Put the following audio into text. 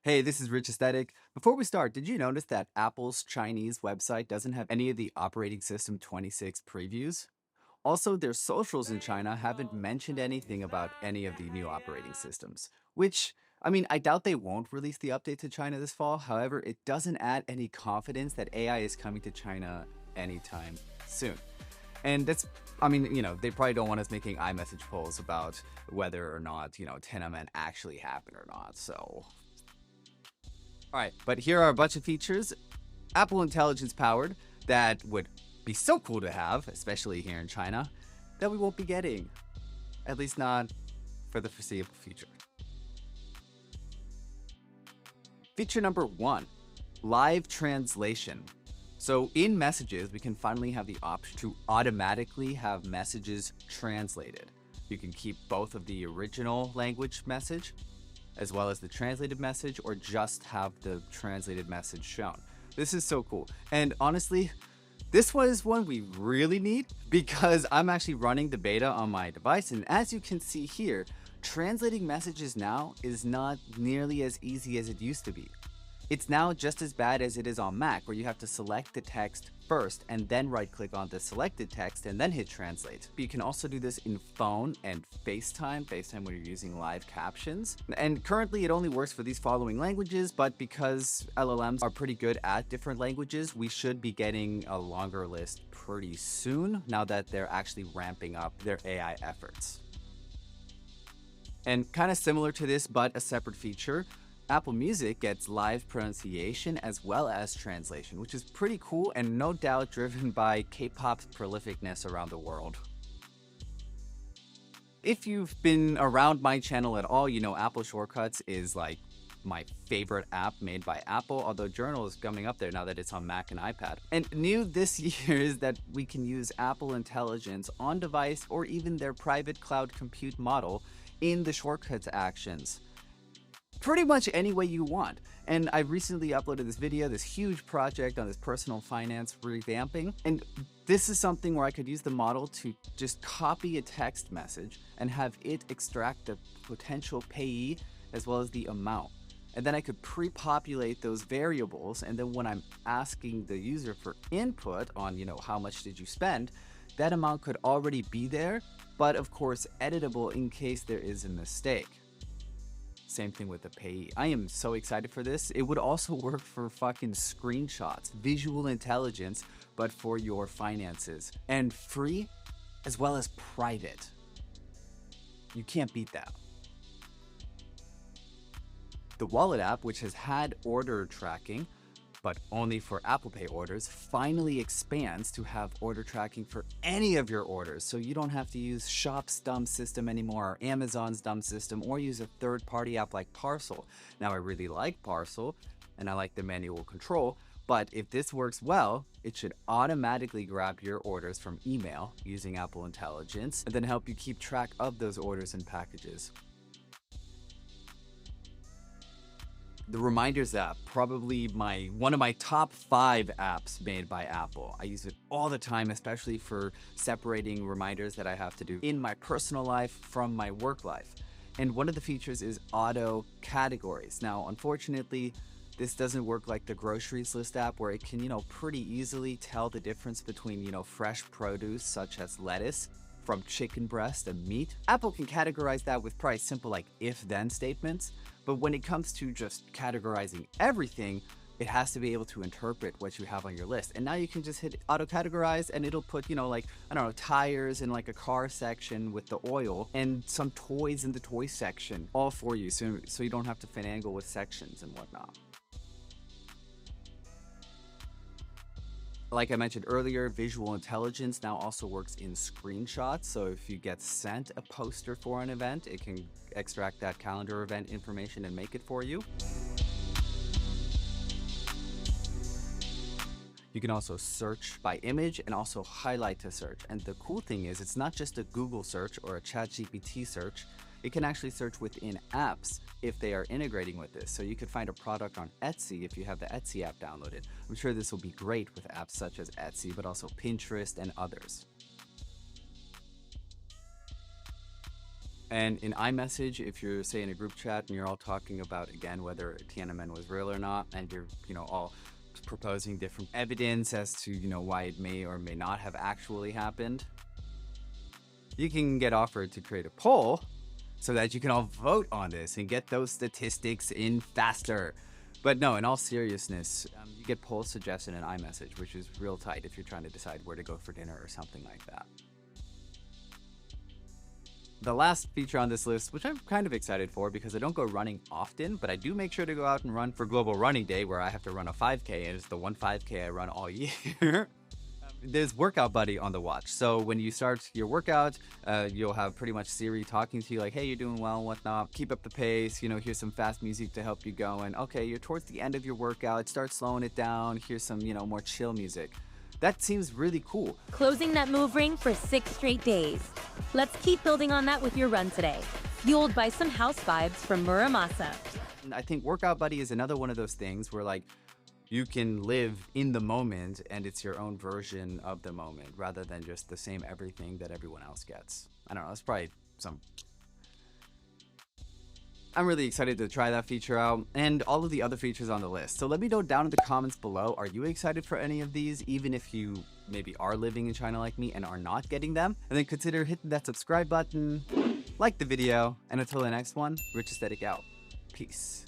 Hey, this is Rich Aesthetic. Before we start, did you notice that Apple's Chinese website doesn't have any of the operating system 26 previews? Also, their socials in China haven't mentioned anything about any of the new operating systems, which, I doubt they won't release the update to China this fall. However, it doesn't add any confidence that AI is coming to China anytime soon. And they probably don't want us making iMessage polls about whether or not, Tenement actually happened or not. So all right, but here are a bunch of features Apple Intelligence powered that would be so cool to have, especially here in China, that we won't be getting, at least not for the foreseeable future. Feature number 1, live translation. So in messages, we can finally have the option to automatically have messages translated. You can keep both of the original language message as well as the translated message, or just have the translated message shown. This is so cool. And honestly, this was one we really need because I'm actually running the beta on my device. And as you can see here, translating messages now is not nearly as easy as it used to be. It's now just as bad as it is on Mac, where you have to select the text first and then right-click on the selected text and then hit translate. But you can also do this in phone and FaceTime when you're using live captions. And currently it only works for these following languages, but because LLMs are pretty good at different languages, we should be getting a longer list pretty soon now that they're actually ramping up their AI efforts. And kind of similar to this, but a separate feature, Apple Music gets live pronunciation as well as translation, which is pretty cool and no doubt driven by K-pop's prolificness around the world. If you've been around my channel at all, you know Apple Shortcuts is like my favorite app made by Apple, although Journal is coming up there now that it's on Mac and iPad. And new this year is that we can use Apple Intelligence on device or even their private cloud compute model in the Shortcuts actions. Pretty much any way you want. And I recently uploaded this video, this huge project on this personal finance revamping. And this is something where I could use the model to just copy a text message and have it extract the potential payee as well as the amount. And then I could pre-populate those variables. And then when I'm asking the user for input on, how much did you spend, that amount could already be there, but of course editable in case there is a mistake. Same thing with the payee. I am so excited for this. It would also work for fucking screenshots, visual intelligence, but for your finances. And free as well as private. You can't beat that. The Wallet app, which has had order tracking, but only for Apple Pay orders, finally expands to have order tracking for any of your orders. So you don't have to use Shop's dumb system anymore, or Amazon's dumb system, or use a third-party app like Parcel. Now, I really like Parcel, and I like the manual control, but if this works well, it should automatically grab your orders from email using Apple Intelligence, and then help you keep track of those orders and packages. The Reminders app, probably one of my top 5 apps made by Apple. I use it all the time, especially for separating reminders that I have to do in my personal life from my work life. And one of the features is auto categories. Now, unfortunately, this doesn't work like the groceries list app where it can, pretty easily tell the difference between, fresh produce such as lettuce from chicken breast and meat. Apple can categorize that with probably simple like if-then statements. But when it comes to just categorizing everything, it has to be able to interpret what you have on your list. And now you can just hit auto categorize and it'll put, tires in like a car section with the oil and some toys in the toy section, all for you. So you don't have to finagle with sections and whatnot. Like I mentioned earlier, visual intelligence now also works in screenshots. So if you get sent a poster for an event, it can extract that calendar event information and make it for you. You can also search by image and also highlight to search. And the cool thing is it's not just a Google search or a ChatGPT search. It can actually search within apps if they are integrating with this. So you could find a product on Etsy if you have the Etsy app downloaded. I'm sure this will be great with apps such as Etsy, but also Pinterest and others. And in iMessage, if you're, say, in a group chat and you're all talking about, again, whether Tiananmen was real or not, and you're, all proposing different evidence as to, why it may or may not have actually happened, you can get offered to create a poll so that you can all vote on this and get those statistics in faster. But no, in all seriousness, you get poll suggestion in iMessage, which is real tight if you're trying to decide where to go for dinner or something like that. The last feature on this list, which I'm kind of excited for because I don't go running often, but I do make sure to go out and run for Global Running Day, where I have to run a 5K, and it's the one 5K I run all year. There's Workout Buddy on the watch. So when you start your workout, you'll have pretty much Siri talking to you like, hey, you're doing well and whatnot. Keep up the pace. Here's some fast music to help you going. Okay, you're towards the end of your workout. Start slowing it down. Here's some, more chill music. That seems really cool. Closing that move ring for 6 straight days. Let's keep building on that with your run today. Fueled by some house vibes from Muramasa. I think Workout Buddy is another one of those things where you can live in the moment and it's your own version of the moment rather than just the same everything that everyone else gets. I don't know, that's probably I'm really excited to try that feature out and all of the other features on the list. So let me know down in the comments below, are you excited for any of these, even if you maybe are living in China like me and are not getting them? And then consider hitting that subscribe button, like the video, and until the next one, Rich Aesthetic out. Peace.